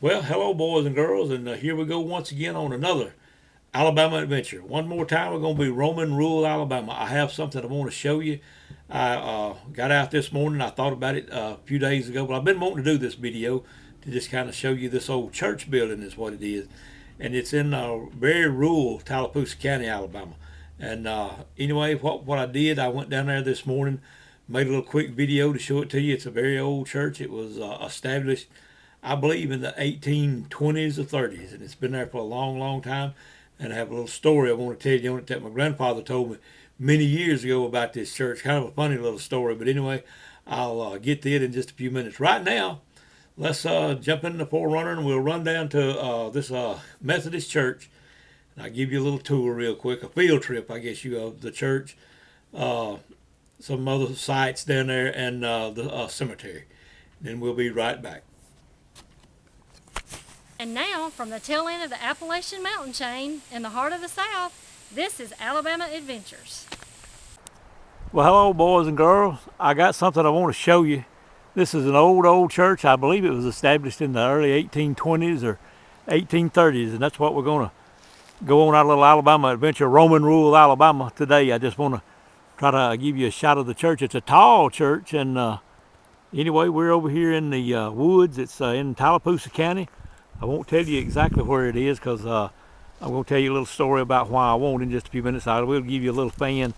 Well, hello, boys and girls, and here we go once again on another Alabama adventure. One more time, we're going to be roaming rural Alabama. I have something I want to show you. I got out this morning. I thought about it a few days ago, but I've been wanting to do this video to just kind of show you this old church building is what it is. And it's in very rural Tallapoosa County, Alabama. And anyway, what I did, I went down there this morning, made a little quick video to show it to you. It's a very old church. It was established, I believe, in the 1820s or 30s, and it's been there for a long, long time. And I have a little story I want to tell you on it that my grandfather told me many years ago about this church. Kind of a funny little story, but anyway, I'll get to it in just a few minutes. Right now, let's jump in the forerunner and we'll run down to this Methodist church. And I'll give you a little tour real quick, a field trip, I guess you of the church, some other sites down there, and the cemetery. And then we'll be right back. And now, from the tail end of the Appalachian mountain chain in the heart of the South, this is Alabama Adventures. Well, hello, boys and girls. I got something I want to show you. This is an old church. I believe it was established in the early 1820s or 1830s, and that's what we're going to go on our little Alabama adventure, roaming rural Alabama today. I just want to try to give you a shot of the church. It's a tall church, and anyway, we're over here in the woods. It's in Tallapoosa County. I won't tell you exactly where it is because I'm going to tell you a little story about why I won't in just a few minutes. I will give you a little fan,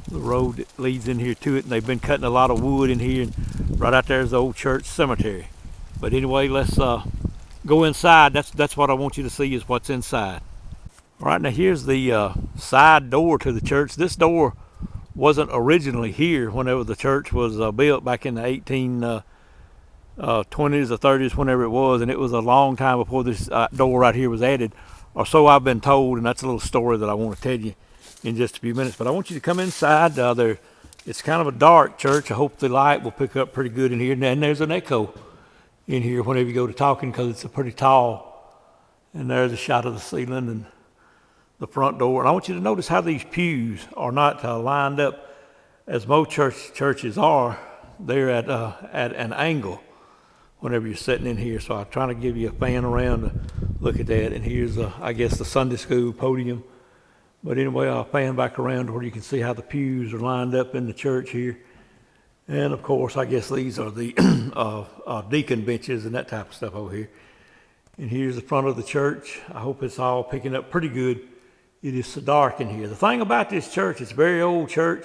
the road that leads in here to it, and they've been cutting a lot of wood in here, and right out there is the old church cemetery. But anyway, let's go inside. That's what I want you to see is what's inside. All right, now here's the side door to the church. This door wasn't originally here whenever the church was built back in the 1820s or 30s, whenever it was, and it was a long time before this door right here was added, or so I've been told, and that's a little story that I want to tell you in just a few minutes. But I want you to come inside. It's kind of a dark church. I hope the light will pick up pretty good in here, and there's an echo in here whenever you go to talking because it's a pretty tall, and there's a shot of the ceiling and the front door. And I want you to notice how these pews are not lined up as most churches are. They're at an angle whenever you're sitting in here. So I'm trying to give you a fan around to look at that. And here's, I guess, the Sunday school podium. But anyway, I'll fan back around to where you can see how the pews are lined up in the church here. And of course, I guess these are the deacon benches and that type of stuff over here. And here's the front of the church. I hope it's all picking up pretty good. It is so dark in here. The thing about this church, it's a very old church.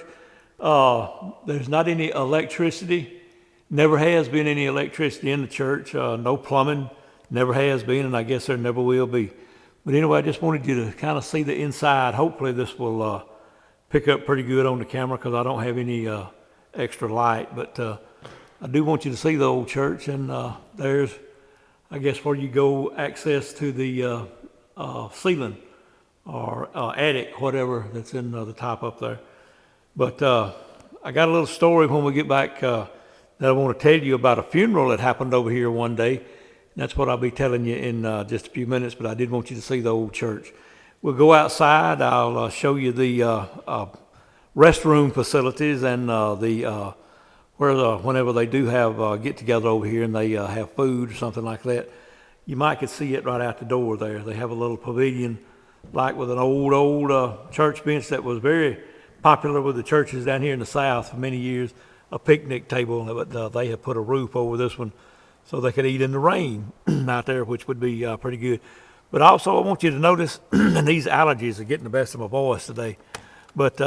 There's not any electricity. Never has been any electricity in the church. No plumbing. Never has been, and I guess there never will be. But anyway, I just wanted you to kind of see the inside. Hopefully this will pick up pretty good on the camera because I don't have any extra light. But I do want you to see the old church, and there's, I guess, where you go access to the ceiling or attic, whatever that's in the top up there. But I got a little story when we get back that I want to tell you about a funeral that happened over here one day. That's what I'll be telling you in just a few minutes, but I did want you to see the old church. We'll go outside. I'll show you the restroom facilities and whenever they do have get together over here and they have food or something like that. You might could see it right out the door there. They have a little pavilion like with an old church bench that was very popular with the churches down here in the South for many years. A picnic table, but they have put a roof over this one so they could eat in the rain out there, which would be pretty good. But also I want you to notice, and these allergies are getting the best of my voice today, but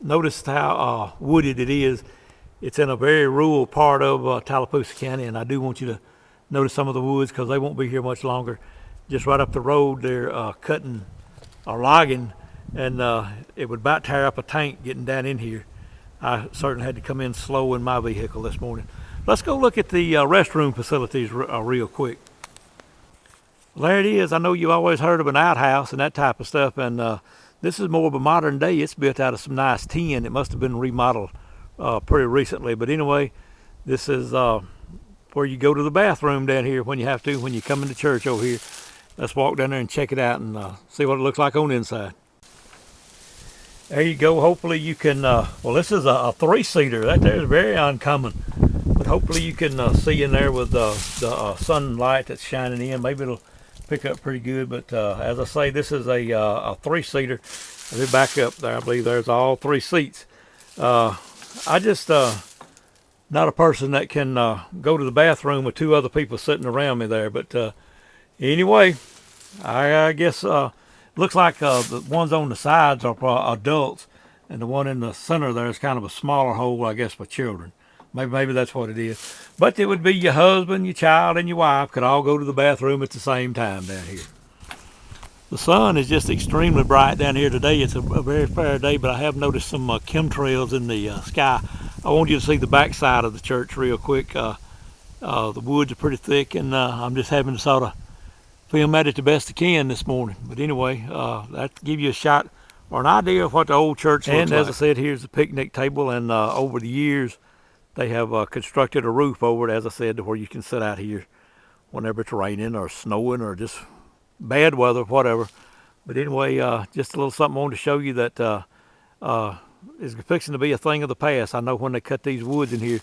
notice how wooded it is. It's in a very rural part of Tallapoosa County, and I do want you to notice some of the woods because they won't be here much longer. Just right up the road, they're cutting or logging, and it would about tear up a tank getting down in here. I certainly had to come in slow in my vehicle this morning. Let's go look at the restroom facilities real quick. Well, there it is. I know you always heard of an outhouse and that type of stuff, and this is more of a modern day. It's built out of some nice tin. It must have been remodeled pretty recently. But anyway, this is where you go to the bathroom down here when you have to, when you come into church over here. Let's walk down there and check it out and see what it looks like on the inside. There you go. Hopefully you can, well, this is a three-seater. That there is very uncommon. But hopefully you can see in there with the sunlight that's shining in. Maybe it'll pick up pretty good. But as I say, this is a three-seater. Let me back up there. I believe there's all 3 seats. I just not a person that can go to the bathroom with 2 other people sitting around me there. But anyway, I guess looks like the ones on the sides are for adults, and the one in the center there is kind of a smaller hole, I guess, for children. Maybe that's what it is. But it would be your husband, your child, and your wife could all go to the bathroom at the same time down here. The sun is just extremely bright down here today. It's a very fair day, but I have noticed some chemtrails in the sky. I want you to see the back side of the church real quick. The woods are pretty thick, and I'm just having to sort of film at it the best I can this morning. But anyway, that give you a shot or an idea of what the old church looks like. And as I said, here's the picnic table, and over the years, they have constructed a roof over it, as I said, to where you can sit out here whenever it's raining or snowing or just bad weather, whatever. But anyway, just a little something I wanted to show you that is fixing to be a thing of the past. I know when they cut these woods in here,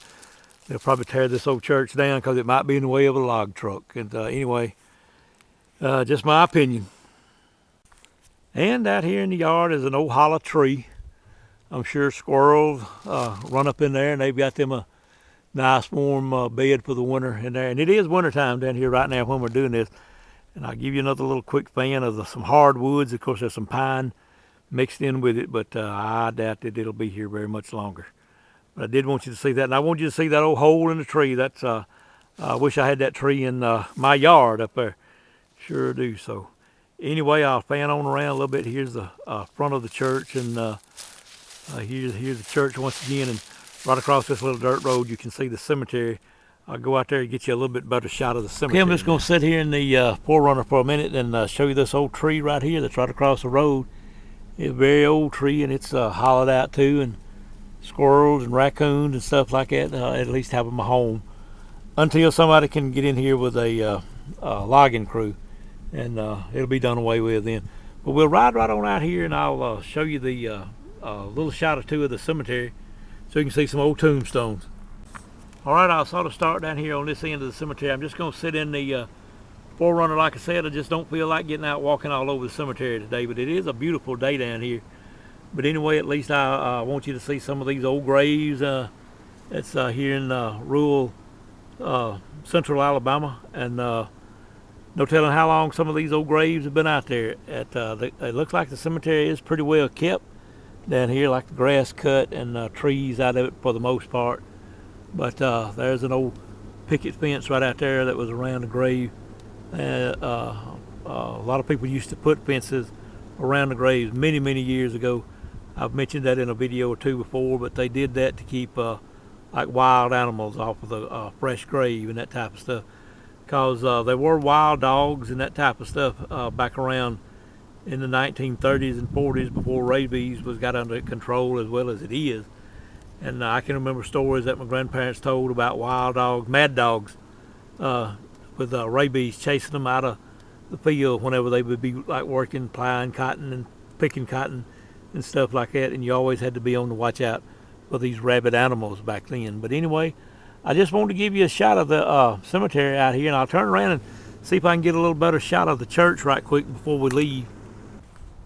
they'll probably tear this old church down because it might be in the way of a log truck. And anyway, just my opinion. And out here in the yard is an old hollow tree. I'm sure squirrels run up in there, and they've got them a nice warm bed for the winter in there. And it is winter time down here right now when we're doing this. And I'll give you another little quick fan of some hardwoods. Of course, there's some pine mixed in with it, but I doubt that it'll be here very much longer. But I did want you to see that, and I want you to see that old hole in the tree. That's I wish I had that tree in my yard up there. Sure do. So anyway, I'll fan on around a little bit. Here's the front of the church, and here's the church once again, and right across this little dirt road you can see the cemetery. I'll go out there and get you a little bit better shot of the cemetery. Okay, I'm just going to sit here in the forerunner for a minute and show you this old tree right here that's right across the road. It's a very old tree, and it's hollowed out too, and squirrels and raccoons and stuff like that at least have them a home until somebody can get in here with a logging crew, and it'll be done away with then. But we'll ride right on out here, and I'll show you the little shot or two of the cemetery so you can see some old tombstones. All right, I'll sort of start down here on this end of the cemetery. I'm just going to sit in the forerunner. Like I said, I just don't feel like getting out walking all over the cemetery today, but it is a beautiful day down here. But anyway, at least I want you to see some of these old graves. It's here in rural central Alabama, and no telling how long some of these old graves have been out there. It looks like the cemetery is pretty well kept down here, like the grass cut and trees out of it for the most part. But there's an old picket fence right out there that was around the grave. A lot of people used to put fences around the graves many, many years ago. I've mentioned that in a video or two before, but they did that to keep like wild animals off of the fresh grave and that type of stuff. Because there were wild dogs and that type of stuff back around in the 1930s and 40s before rabies got under control as well as it is. And I can remember stories that my grandparents told about wild dogs, mad dogs, with rabies chasing them out of the field whenever they would be like working, plowing cotton and picking cotton and stuff like that. And you always had to be on the watch out for these rabid animals back then. But anyway, I just wanted to give you a shot of the cemetery out here, and I'll turn around and see if I can get a little better shot of the church right quick before we leave.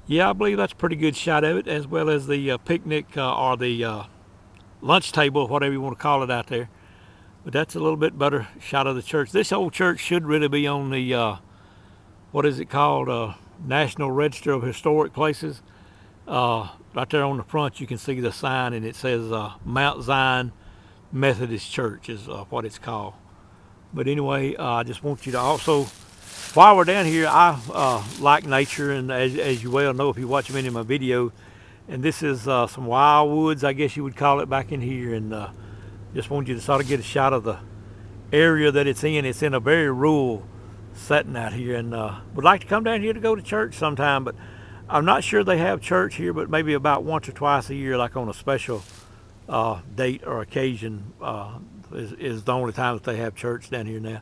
Yeah, I believe that's a pretty good shot of it, as well as the picnic or the lunch table, whatever you want to call it out there. But that's a little bit better shot of the church. This old church should really be on the what is it called, National Register of Historic Places. Right there on the front you can see the sign, and it says Mount Zion Methodist Church is what it's called. But anyway, I just want you to also, while we're down here, I like nature, and as you well know if you watch many of my videos, and this is some wild woods, I guess you would call it, back in here. And just want you to sort of get a shot of the area that it's in. It's in a very rural setting out here, and would like to come down here to go to church sometime, but I'm not sure they have church here, but maybe about once or twice a year, like on a special date or occasion is the only time that they have church down here now.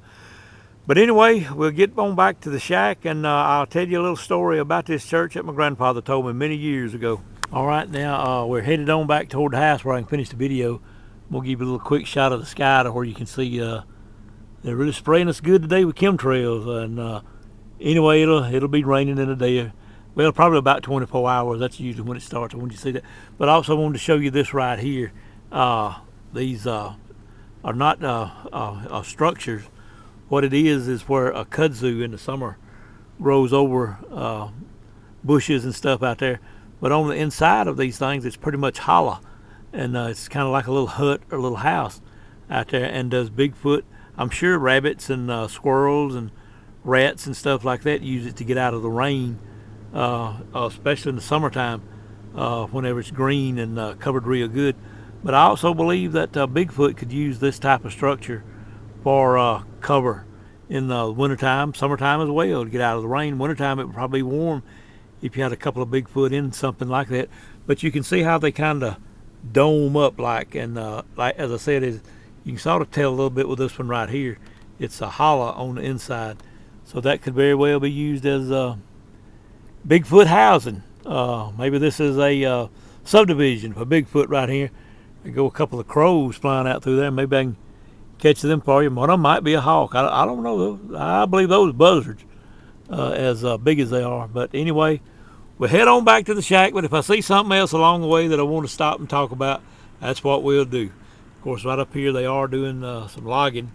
But anyway, we'll get on back to the shack, and I'll tell you a little story about this church that my grandfather told me many years ago. All right, now we're headed on back toward the house where I can finish the video. I'm gonna give you a little quick shot of the sky to where you can see they're really spraying us good today with chemtrails. And anyway, it'll be raining in a day. Well, probably about 24 hours. That's usually when it starts, when you see that. But I also wanted to show you this right here. These are not structures. What it is where a kudzu in the summer grows over bushes and stuff out there. But on the inside of these things, it's pretty much hollow. And it's kind of like a little hut or a little house out there. And does Bigfoot, I'm sure rabbits and squirrels and rats and stuff like that use it to get out of the rain, especially in the summertime, whenever it's green and covered real good. But I also believe that Bigfoot could use this type of structure for cover in the wintertime, summertime as well, to get out of the rain. Wintertime, it would probably be warm if you had a couple of Bigfoot in something like that. But you can see how they kind of dome up like, and like as I said, is you can sort of tell a little bit with this one right here. It's a hollow on the inside, so that could very well be used as Bigfoot housing. Maybe this is a subdivision for Bigfoot right here. There go a couple of crows flying out through there. Maybe I can catch them for you. One of them might be a hawk. I don't know. I believe those buzzards, as big as they are. But anyway, we'll head on back to the shack. But if I see something else along the way that I want to stop and talk about, that's what we'll do. Of course, right up here they are doing some logging,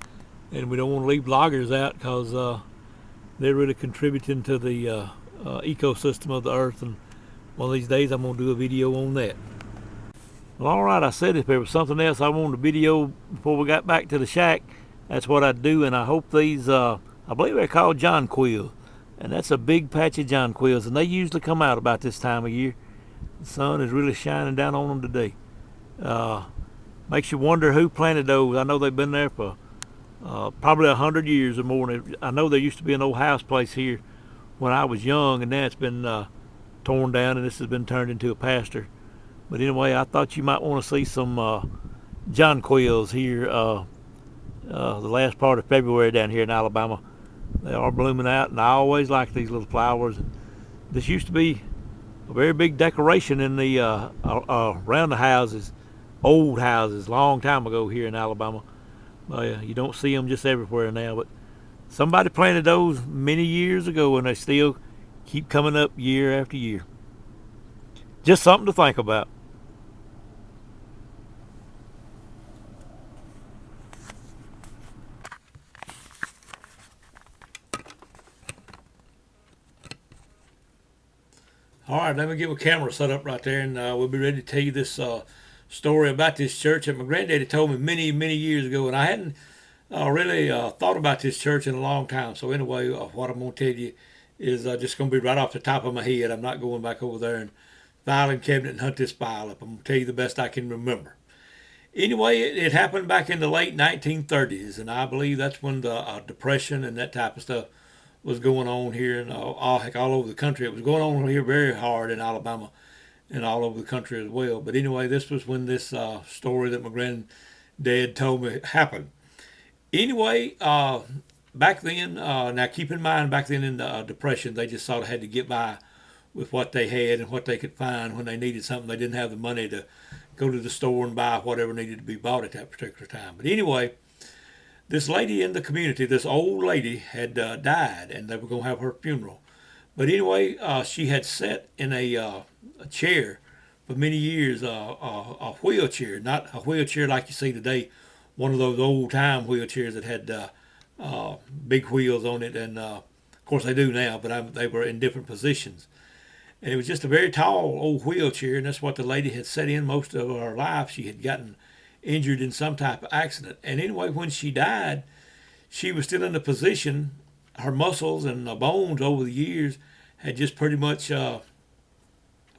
and we don't want to leave loggers out because they're really contributing to the ecosystem of the earth. And one of these days I'm going to do a video on that. Well, all right, I said if there was something else I wanted to video before we got back to the shack, that's what I'd do. And I hope these, I believe they're called jonquils. And that's a big patch of jonquils. And they usually come out about this time of year. The sun is really shining down on them today. Makes you wonder who planted those. I know they've been there for probably 100 years or more. I know there used to be an old house place here when I was young, and now it's been torn down, and this has been turned into a pasture. But anyway, I thought you might want to see some jonquils here the last part of February down here in Alabama. They are blooming out, and I always like these little flowers. And this used to be a very big decoration in the around the houses, old houses, long time ago here in Alabama. You don't see them just everywhere now, but somebody planted those many years ago, and they still keep coming up year after year. Just something to think about. All right, let me get a camera set up right there, and we'll be ready to tell you this story about this church that my granddaddy told me many, many years ago, and I hadn't really thought about this church in a long time. So anyway, what I'm going to tell you is just going to be right off the top of my head. I'm not going back over there and filing cabinet and hunt this file up. I'm going to tell you the best I can remember. Anyway, it happened back in the late 1930s, and I believe that's when the Depression and that type of stuff was going on here and all over the country. It was going on here very hard in Alabama and all over the country as well. But anyway, this was when this story that my granddad told me happened. Anyway, back then, now keep in mind, back then in the Depression, they just sort of had to get by with what they had and what they could find when they needed something. They didn't have the money to go to the store and buy whatever needed to be bought at that particular time. But anyway, this lady in the community, this old lady, had died, and they were going to have her funeral. But anyway, she had sat in a chair for many years, a wheelchair, not a wheelchair like you see today, one of those old-time wheelchairs that had big wheels on it, and of course they do now, but they were in different positions. And it was just a very tall old wheelchair, and that's what the lady had sat in most of her life. She had gotten injured in some type of accident. And anyway, when she died, she was still in the position, her muscles and the bones over the years had just pretty much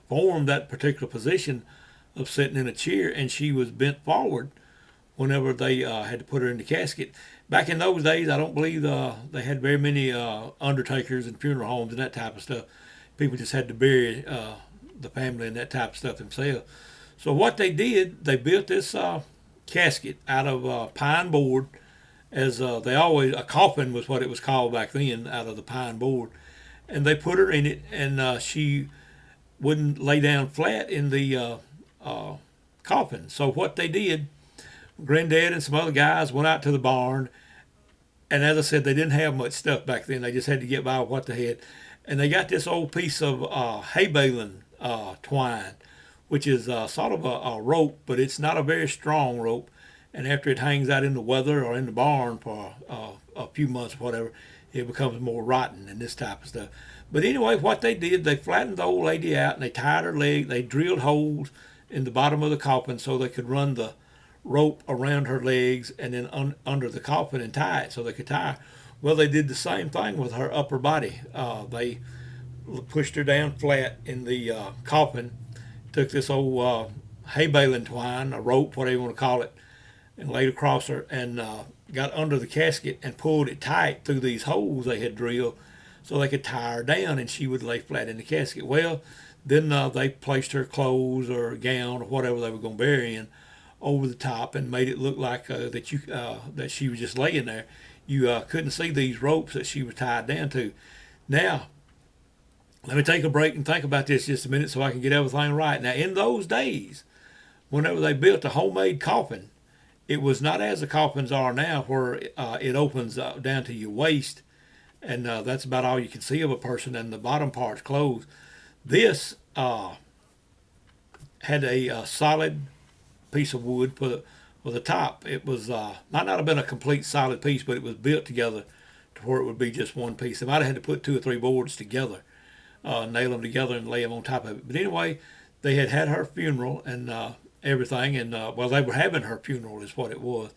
formed that particular position of sitting in a chair, and she was bent forward whenever they had to put her in the casket. Back in those days, I don't believe they had very many undertakers and funeral homes and that type of stuff. People just had to bury the family and that type of stuff themselves. So what they did, they built this casket out of pine board, as they always, a coffin was what it was called back then, out of the pine board. And they put her in it, and she wouldn't lay down flat in the coffin. So what they did, Granddad and some other guys went out to the barn, and as I said, they didn't have much stuff back then. They just had to get by with what they had. And they got this old piece of hay baling twine, which is sort of a rope, but it's not a very strong rope. And after it hangs out in the weather or in the barn for a few months, or whatever, it becomes more rotten and this type of stuff. But anyway, what they did, they flattened the old lady out and they tied her leg. They drilled holes in the bottom of the coffin so they could run the rope around her legs and then under the coffin and tie it so they could tie her. Well, they did the same thing with her upper body. They pushed her down flat in the coffin, took this old hay baling twine, a rope, whatever you want to call it, and laid across her and got under the casket and pulled it tight through these holes they had drilled so they could tie her down and she would lay flat in the casket. Well, then they placed her clothes or gown or whatever they were going to bury in over the top and made it look like that she was just laying there. You couldn't see these ropes that she was tied down to. Now, let me take a break and think about this just a minute so I can get everything right. Now, in those days, whenever they built a homemade coffin, it was not as the coffins are now where it opens down to your waist and that's about all you can see of a person and the bottom part's closed. This had a solid piece of wood for the top. It was might not have been a complete solid piece, but it was built together to where it would be just one piece. They might have had to put 2 or 3 boards together, nail them together and lay them on top of it. But anyway, they had her funeral and everything, and well, they were having her funeral is what it was.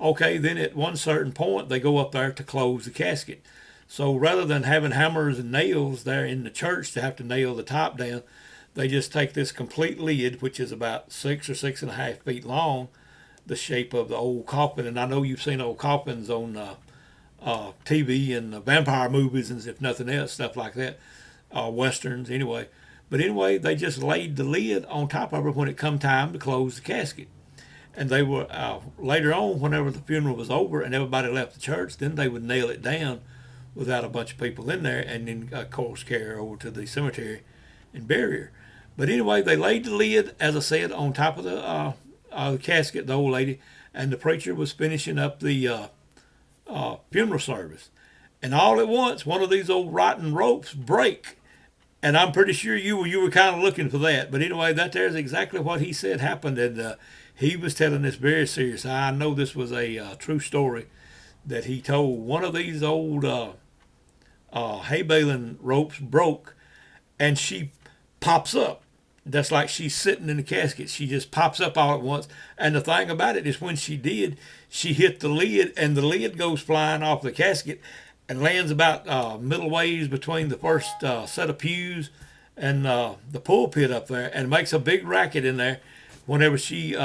Okay, then at one certain point, they go up there to close the casket. So rather than having hammers and nails there in the church to have to nail the top down, they just take this complete lid, which is about 6 or 6.5 feet long, the shape of the old coffin. And I know you've seen old coffins on TV and vampire movies and if nothing else, stuff like that, westerns anyway. But anyway, they just laid the lid on top of her when it come time to close the casket. And they were later on, whenever the funeral was over and everybody left the church, then they would nail it down without a bunch of people in there, and then of course carry her over to the cemetery and bury her. But anyway, they laid the lid, as I said, on top of the casket, the old lady, and the preacher was finishing up the funeral service. And all at once, one of these old rotten ropes break. And I'm pretty sure you were kind of looking for that. But anyway, that there's exactly what he said happened. And he was telling this very serious. I know this was a true story that he told. One of these old hay baling ropes broke, and she pops up. That's like she's sitting in the casket. She just pops up all at once. And the thing about it is when she did, she hit the lid, and the lid goes flying off the casket and lands about middle ways between the first set of pews and the pulpit up there, and makes a big racket in there whenever she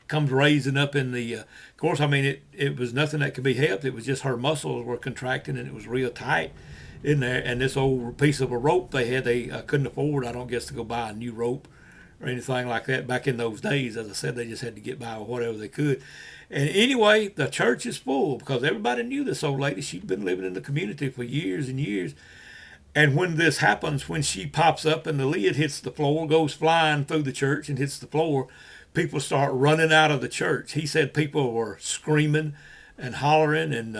comes raising up in the. Of course, I mean, it was nothing that could be helped. It was just her muscles were contracting, and it was real tight in there. And this old piece of a rope they had, they couldn't afford, I don't guess, to go buy a new rope or anything like that back in those days. As I said, they just had to get by with whatever they could. And anyway, the church is full because everybody knew this old lady. She'd been living in the community for years and years. And when this happens, when she pops up and the lid hits the floor, goes flying through the church and hits the floor, people start running out of the church. He said people were screaming and hollering and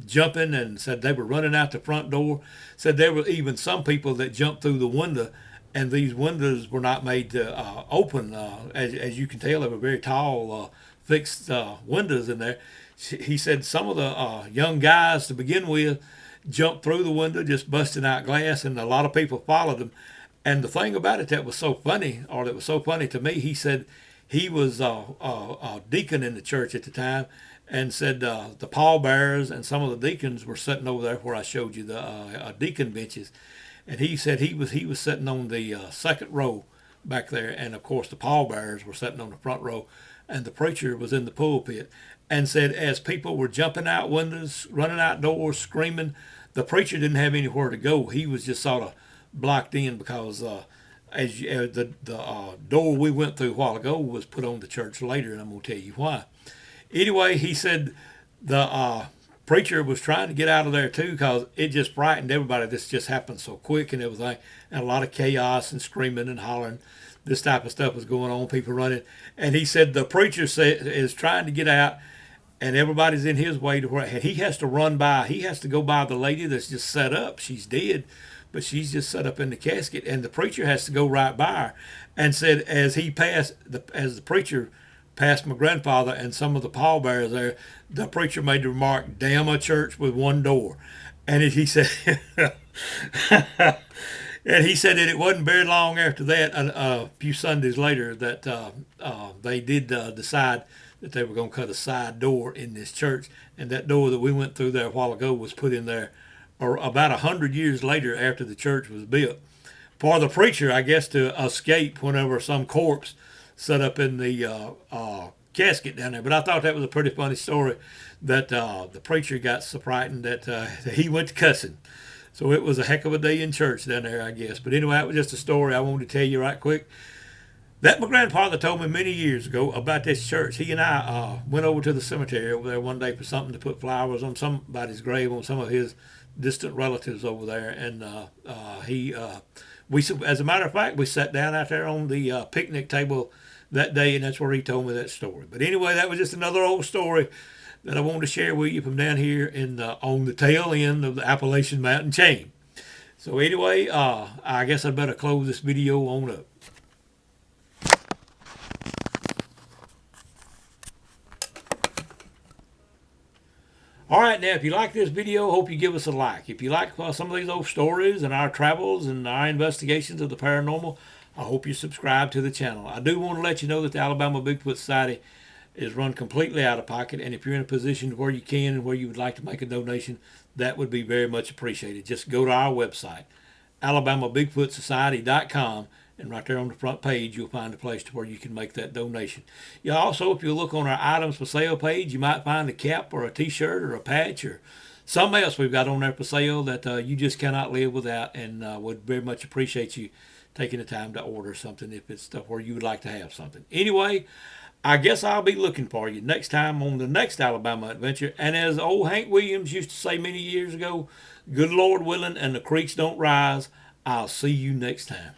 jumping, and said they were running out the front door. Said there were even some people that jumped through the window, and these windows were not made to open. As you can tell, they were very tall, fixed windows in there. He said some of the young guys to begin with jumped through the window, just busting out glass, and a lot of people followed them. And the thing about it that was so funny, or that was so funny to me, he said he was a deacon in the church at the time, and said the pallbearers and some of the deacons were sitting over there where I showed you the deacon benches, and he said he was sitting on the second row back there, and of course the pallbearers were sitting on the front row, and the preacher was in the pulpit, and said as people were jumping out windows, running outdoors, screaming, the preacher didn't have anywhere to go. He was just sort of blocked in because the door we went through a while ago was put on the church later, and I'm going to tell you why. Anyway, he said the preacher was trying to get out of there too because it just frightened everybody. This just happened so quick and everything, and a lot of chaos and screaming and hollering. this type of stuff was going on, people running. And he said the preacher is trying to get out, and everybody's in his way to where he has to run by. He has to go by the lady that's just set up. She's dead, but she's just set up in the casket, and the preacher has to go right by her. And said as the preacher passed my grandfather and some of the pallbearers there, the preacher made the remark, "Damn a church with one door." And he said, and he said that it wasn't very long after that, a few Sundays later, that they did decide that they were going to cut a side door in this church. And that door that we went through there a while ago was put in there or about 100 years later after the church was built. For the preacher, I guess, to escape whenever some corpse set up in the casket down there. But I thought that was a pretty funny story that the preacher got so frightened that he went to cussing. So it was a heck of a day in church down there, I guess. But anyway, that was just a story I wanted to tell you right quick. That my grandfather told me many years ago about this church. He and I went over to the cemetery over there one day for something to put flowers on somebody's grave, on some of his distant relatives over there. And we, as a matter of fact, we sat down out there on the picnic table that day, and that's where he told me that story. But anyway, that was just another old story that I wanted to share with you from down here on the tail end of the Appalachian Mountain chain. So anyway, I guess I'd better close this video on up. All right, now, if you like this video, hope you give us a like. If you like some of these old stories and our travels and our investigations of the paranormal, I hope you subscribe to the channel. I do want to let you know that the Alabama Bigfoot Society is run completely out of pocket, and if you're in a position where you can and where you would like to make a donation, that would be very much appreciated. Just go to our website, alabamabigfootsociety.com, and right there on the front page, you'll find a place to where you can make that donation. You also, if you look on our items for sale page, you might find a cap or a t-shirt or a patch or something else we've got on there for sale that you just cannot live without, and would very much appreciate you taking the time to order something if it's stuff where you would like to have something. Anyway, I guess I'll be looking for you next time on the next Alabama adventure. And as old Hank Williams used to say many years ago, good Lord willing and the creeks don't rise, I'll see you next time.